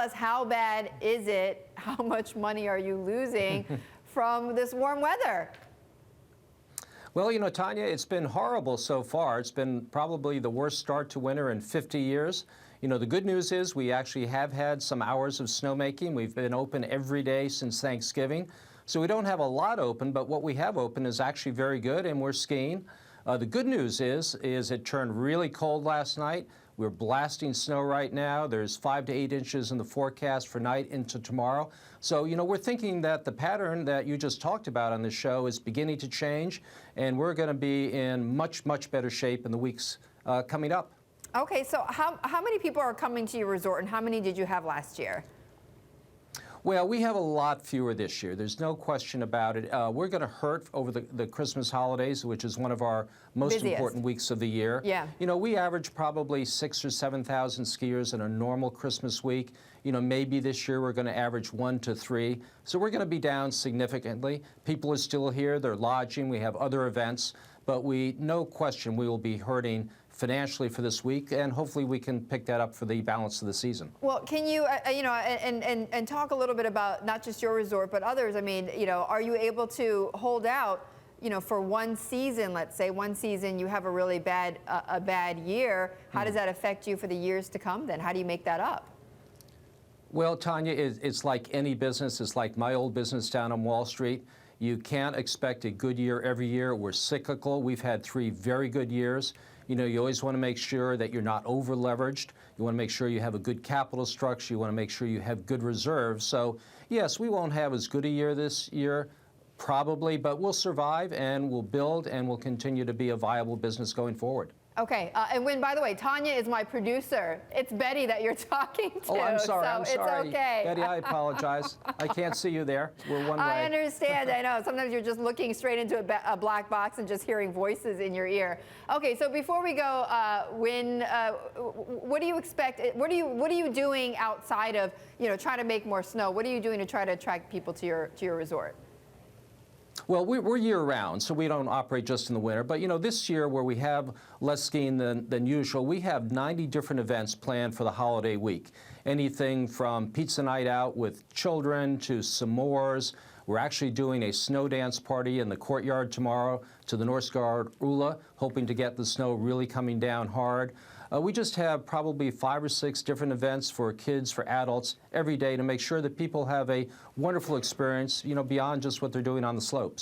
us, how bad is it? How much money are you losing from this warm weather? Well, you know, Tanya, it's been horrible so far. It's been probably the worst start to winter in 50 years. You know, the good news is we actually have had some hours of snowmaking. We've been open every day since Thanksgiving. So we don't have a lot open, but what we have open is actually very good, and we're skiing. The good news is it turned really cold last night. We're blasting snow right now. There's 5 to 8 inches in the forecast for night into tomorrow. So, you know, we're thinking that the pattern that you just talked about on the show is beginning to change, and we're going to be in much, much better shape in the weeks coming up. Okay, so how many people are coming to your resort, and how many did you have last year? Well, we have a lot fewer this year. There's no question about it. We're going to hurt over the Christmas holidays, which is one of our most important weeks of the year. Yeah. You know, we average probably 6,000 or 7,000 skiers in a normal Christmas week. You know, maybe this year we're going to average 1 to 3. So we're going to be down significantly. People are still here. They're lodging. We have other events. But no question, we will be hurting financially for this week, and hopefully we can pick that up for the balance of the season. Well, can you, and talk a little bit about not just your resort, but others? I mean, you know, are you able to hold out, you know, for one season? Let's say one season you have a really bad year. How does that affect you for the years to come? Then how do you make that up? Well, Tanya, it's like any business. It's like my old business down on Wall Street. You can't expect a good year every year. We're cyclical. We've had 3 very good years. You know, you always want to make sure that you're not over leveraged. You want to make sure you have a good capital structure. You want to make sure you have good reserves. So, yes, we won't have as good a year this year, probably, but we'll survive and we'll build and we'll continue to be a viable business going forward. Okay, and by the way, Tanya is my producer. It's Betty that you're talking to. Oh, I'm sorry. So I'm sorry. It's okay. Betty, I apologize. I can't see you there. We're one way. I understand. I know. Sometimes you're just looking straight into a black box and just hearing voices in your ear. Okay, so before we go, what do you expect? What are you doing outside of, you know, trying to make more snow? What are you doing to try to attract people to your resort? Well, we're year-round, so we don't operate just in the winter. But, you know, this year where we have less skiing than usual, we have 90 different events planned for the holiday week. Anything from pizza night out with children to s'mores. We're actually doing a snow dance party in the courtyard tomorrow to the North Star Ula, hoping to get the snow really coming down hard. We just have probably 5 or 6 different events for kids, for adults, every day to make sure that people have a wonderful experience, you know, beyond just what they're doing on the slopes.